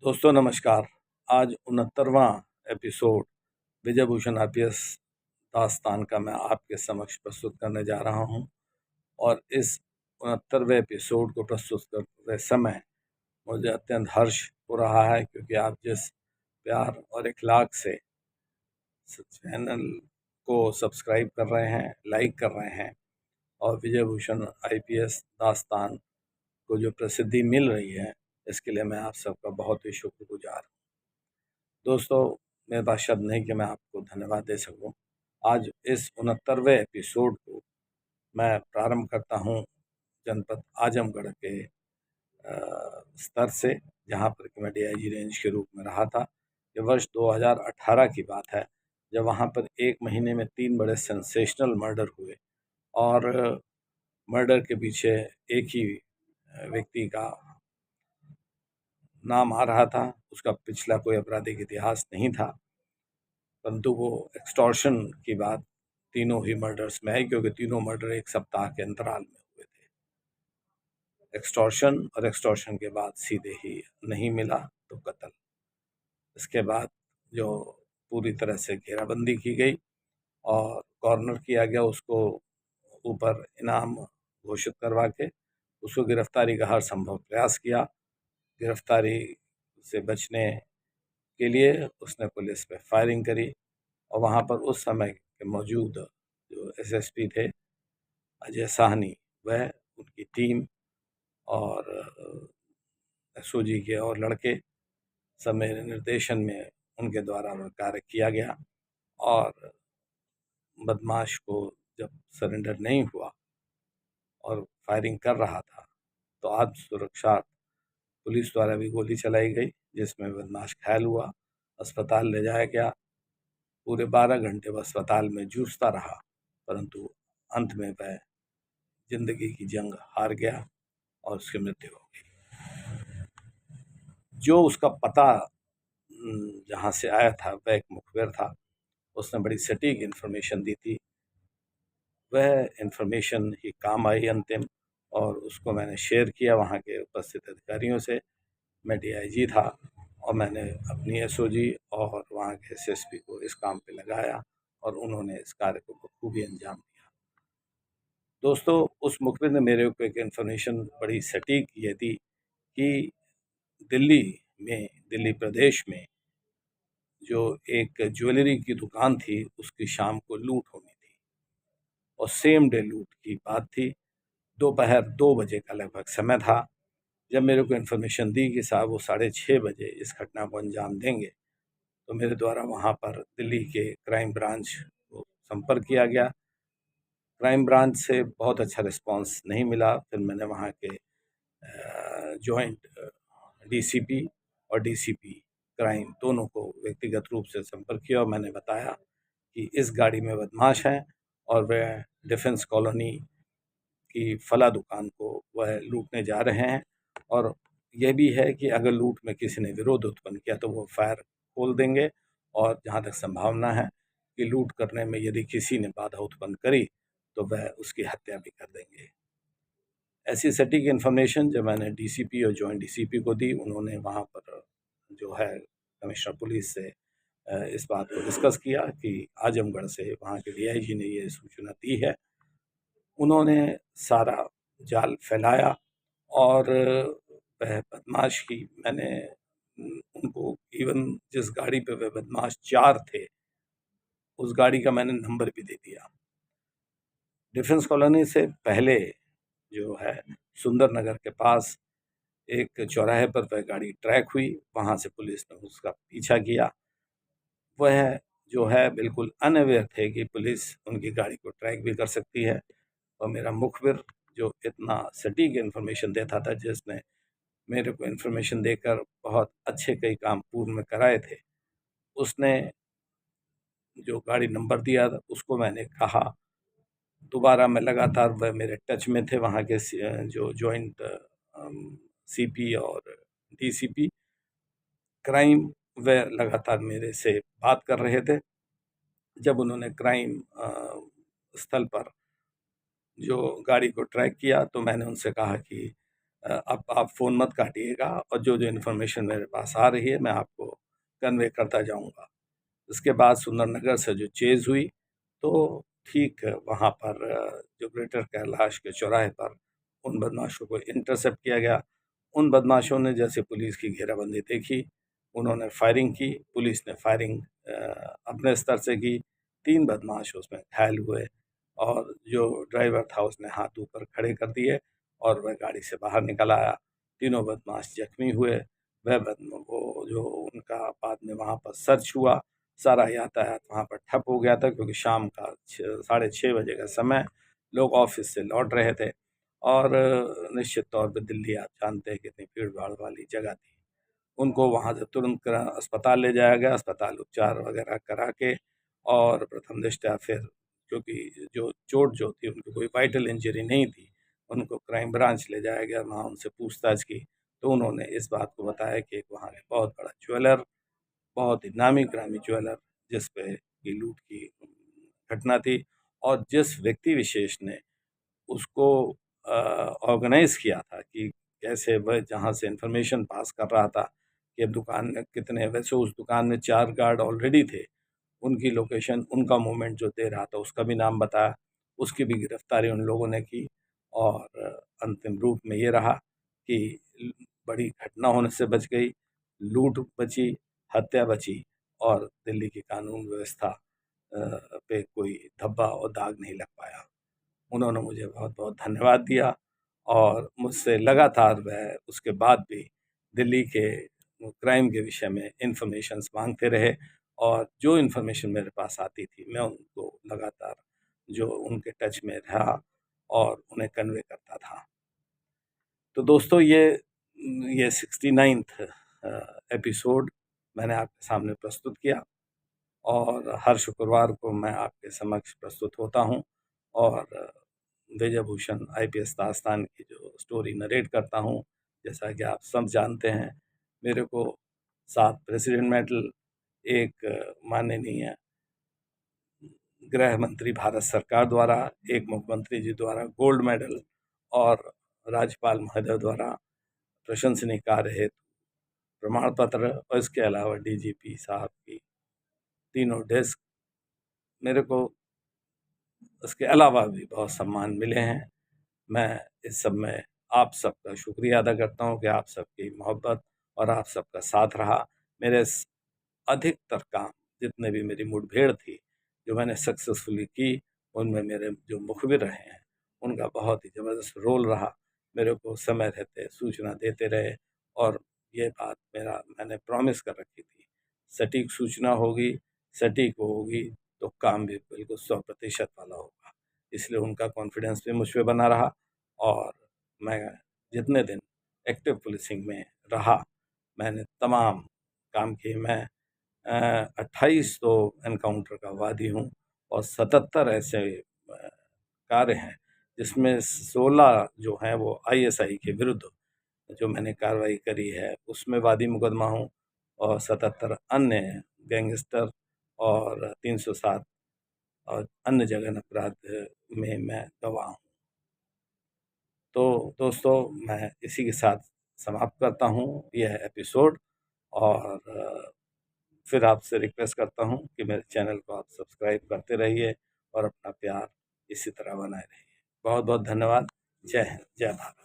दोस्तों नमस्कार। आज 69वां एपिसोड विजय भूषण आईपीएस दास्तान का मैं आपके समक्ष प्रस्तुत करने जा रहा हूं। और इस 69वें एपिसोड को प्रस्तुत करते समय मुझे अत्यंत हर्ष हो रहा है, क्योंकि आप जिस प्यार और इखलाक से चैनल को सब्सक्राइब कर रहे हैं, लाइक कर रहे हैं और विजय भूषण आईपीएस दास्तान को जो प्रसिद्धि मिल रही है, इसके लिए मैं आप सबका बहुत ही शुक्रगुजार हूँ। दोस्तों, मेरे पास शब्द नहीं कि मैं आपको धन्यवाद दे सकूं। आज इस 69वें एपिसोड को मैं प्रारंभ करता हूं जनपद आजमगढ़ के स्तर से, जहां पर कि मैं डीआईजी रेंज के रूप में रहा था। ये वर्ष 2018 की बात है, जब वहां पर एक महीने में 3 बड़े सेंसेशनल मर्डर हुए और मर्डर के पीछे एक ही व्यक्ति का नाम आ रहा था। उसका पिछला कोई आपराधिक इतिहास नहीं था, परंतु वो एक्सटॉर्शन की बात तीनों ही मर्डर्स में है, क्योंकि तीनों मर्डर एक सप्ताह के अंतराल में हुए थे। एक्सटॉर्शन और एक्सटॉर्शन के बाद सीधे ही नहीं मिला तो कत्ल। इसके बाद जो पूरी तरह से घेराबंदी की गई और कॉर्नर किया गया, उसको ऊपर इनाम घोषित करवा के उसको गिरफ्तारी का हर संभव प्रयास किया। गिरफ्तारी से बचने के लिए उसने पुलिस पे फायरिंग करी और वहाँ पर उस समय के मौजूद जो एसएसपी थे अजय साहनी, वह, उनकी टीम और एसओजी के और लड़के सब मेरे निर्देशन में उनके द्वारा वह कार्य किया गया। और बदमाश को जब सरेंडर नहीं हुआ और फायरिंग कर रहा था, तो आत्म सुरक्षा पुलिस द्वारा भी गोली चलाई गई, जिसमें बदमाश घायल हुआ, अस्पताल ले जाया गया। पूरे 12 घंटे वह अस्पताल में जूझता रहा, परंतु अंत में वह जिंदगी की जंग हार गया और उसकी मृत्यु हो गई। जो उसका पता जहाँ से आया था, वह एक मुखबिर था। उसने बड़ी सटीक इन्फॉर्मेशन दी थी। वह इन्फॉर्मेशन ही काम आई अंतिम, और उसको मैंने शेयर किया वहाँ के उपस्थित अधिकारियों से। मैं डीआईजी था और मैंने अपनी एसओजी और वहाँ के एसएसपी को इस काम पे लगाया और उन्होंने इस कार्य को बखूबी अंजाम दिया। दोस्तों, उस मुखबिर ने मेरे को एक इन्फॉर्मेशन बड़ी सटीक ये दी कि दिल्ली प्रदेश में जो एक ज्वेलरी की दुकान थी, उसकी शाम को लूट होनी थी और सेम डे लूट की बात थी। दोपहर 2 बजे का लगभग समय था जब मेरे को इन्फॉर्मेशन दी कि साहब वो 6:30 बजे इस घटना को अंजाम देंगे। तो मेरे द्वारा वहाँ पर दिल्ली के क्राइम ब्रांच को संपर्क किया गया। क्राइम ब्रांच से बहुत अच्छा रिस्पांस नहीं मिला। फिर मैंने वहाँ के जॉइंट डीसीपी और डीसीपी क्राइम दोनों को व्यक्तिगत रूप से संपर्क किया और मैंने बताया कि इस गाड़ी में बदमाश हैं और वह डिफेंस कॉलोनी की फला दुकान को वह लूटने जा रहे हैं, और यह भी है कि अगर लूट में किसी ने विरोध उत्पन्न किया तो वो फायर खोल देंगे, और जहाँ तक संभावना है कि लूट करने में यदि किसी ने बाधा उत्पन्न करी तो वह उसकी हत्या भी कर देंगे। ऐसी सटीक इन्फॉर्मेशन जब मैंने डीसीपी और जॉइंट डीसीपी को दी, उन्होंने वहाँ पर जो है कमिश्नर पुलिस से इस बात को डिस्कस किया कि आजमगढ़ से वहाँ के डीआईजी ने ये सूचना दी है। उन्होंने सारा जाल फैलाया और वह बदमाश की मैंने उनको इवन जिस गाड़ी पे वह बदमाश 4 थे, उस गाड़ी का मैंने नंबर भी दे दिया। डिफेंस कॉलोनी से पहले जो है सुंदर नगर के पास एक चौराहे पर वह गाड़ी ट्रैक हुई, वहाँ से पुलिस ने उसका पीछा किया। वह जो है बिल्कुल अनअवेयर थे कि पुलिस उनकी गाड़ी को ट्रैक भी कर सकती है, और मेरा मुखबिर जो इतना सटीक इन्फॉर्मेशन देता था, जिसने मेरे को इन्फॉर्मेशन देकर बहुत अच्छे कई काम पूर्व में कराए थे, उसने जो गाड़ी नंबर दिया था उसको मैंने कहा दोबारा। मैं लगातार वह मेरे टच में थे, वहाँ के जो जॉइंट सीपी और डीसीपी क्राइम, वह लगातार मेरे से बात कर रहे थे। जब उन्होंने क्राइम स्थल पर जो गाड़ी को ट्रैक किया तो मैंने उनसे कहा कि अब आप फ़ोन मत काटिएगा और जो इन्फॉर्मेशन मेरे पास आ रही है मैं आपको कन्वे करता जाऊँगा। उसके बाद सुंदरनगर से जो चेज़ हुई, तो ठीक वहाँ पर जो ग्रेटर कैलाश के चौराहे पर उन बदमाशों को इंटरसेप्ट किया गया। उन बदमाशों ने जैसे पुलिस की घेराबंदी देखी, उन्होंने फायरिंग की। पुलिस ने फायरिंग अपने स्तर से की। 3 बदमाश उसमें घायल हुए और जो ड्राइवर था उसने हाथ ऊपर खड़े कर दिए और वह गाड़ी से बाहर निकल आया। तीनों बदमाश जख्मी हुए। वो जो उनका बाद में वहाँ पर सर्च हुआ, सारा यातायात वहाँ पर ठप हो गया था क्योंकि शाम का 6:30 बजे का समय, लोग ऑफिस से लौट रहे थे और निश्चित तौर पे दिल्ली आप जानते हैं कितनी भीड़-भाड़ वाली जगह थी। उनको वहाँ से तुरंत अस्पताल ले जाया गया, अस्पताल उपचार वगैरह करा के और प्रथम दृष्टया फिर क्योंकि जो चोट जो थी उनको कोई वाइटल इंजरी नहीं थी, उनको क्राइम ब्रांच ले जाया गया, वहाँ उनसे पूछताछ की, तो उन्होंने इस बात को बताया कि एक वहाँ के बहुत बड़ा ज्वेलर, बहुत ही नामी गिरामी ज्वेलर जिस पे ये लूट की घटना थी और जिस व्यक्ति विशेष ने उसको ऑर्गेनाइज़ किया था कि कैसे वह जहाँ से इन्फॉर्मेशन पास कर रहा था कि अब दुकान में कितने, वैसे उस दुकान में 4 गार्ड ऑलरेडी थे, उनकी लोकेशन, उनका मूवमेंट जो दे रहा था उसका भी नाम बताया, उसकी भी गिरफ्तारी उन लोगों ने की और अंतिम रूप में ये रहा कि बड़ी घटना होने से बच गई, लूट बची, हत्या बची और दिल्ली की कानून व्यवस्था पे कोई धब्बा और दाग नहीं लग पाया। उन्होंने मुझे बहुत-बहुत धन्यवाद दिया और मुझसे लगातार वह उसके बाद भी दिल्ली के क्राइम के विषय में इन्फॉर्मेशंस माँगते रहे और जो इन्फॉर्मेशन मेरे पास आती थी, मैं उनको लगातार जो उनके टच में रहा और उन्हें कन्वे करता था। तो दोस्तों ये 69th एपिसोड मैंने आपके सामने प्रस्तुत किया और हर शुक्रवार को मैं आपके समक्ष प्रस्तुत होता हूँ और विजयभूषण आईपीएस दास्तान की जो स्टोरी नरेट करता हूँ। जैसा कि आप सब जानते हैं, मेरे को 7 प्रेसिडेंट मेडल, एक माननीय गृह मंत्री भारत सरकार द्वारा, एक मुख्यमंत्री जी द्वारा गोल्ड मेडल और राज्यपाल महोदय द्वारा प्रशंसनीय कार्य हेतु प्रमाण पत्र और इसके अलावा डीजीपी साहब की तीनों डेस्क, मेरे को इसके अलावा भी बहुत सम्मान मिले हैं। मैं इस सब में आप सबका शुक्रिया अदा करता हूँ कि आप सबकी मोहब्बत और आप सबका साथ रहा। मेरे अधिकतर काम जितने भी मेरी मुठभेड़ थी, जो मैंने सक्सेसफुली की, उनमें मेरे जो मुखबिर रहे हैं, उनका बहुत ही ज़बरदस्त रोल रहा। मेरे को समय रहते सूचना देते रहे और ये बात मैंने प्रॉमिस कर रखी थी, सटीक सूचना होगी, सटीक वो होगी, तो काम भी बिल्कुल 100% वाला होगा। इसलिए उनका कॉन्फिडेंस भी मुझ पे बना रहा और मैं जितने दिन एक्टिव पुलिसिंग में रहा, मैंने तमाम काम किए। मैं 28 तो एनकाउंटर का वादी हूँ और 77 ऐसे कार्य हैं जिसमें 16 जो हैं वो आईएसआई के विरुद्ध जो मैंने कार्रवाई करी है उसमें वादी मुकदमा हूँ और 77 अन्य गैंगस्टर और 307 और अन्य जघन्य अपराध में मैं गवाह हूँ। तो दोस्तों, मैं इसी के साथ समाप्त करता हूँ यह एपिसोड और फिर आपसे रिक्वेस्ट करता हूँ कि मेरे चैनल को आप सब्सक्राइब करते रहिए और अपना प्यार इसी तरह बनाए रहिए। बहुत बहुत धन्यवाद। जय हिंद, जय भारत।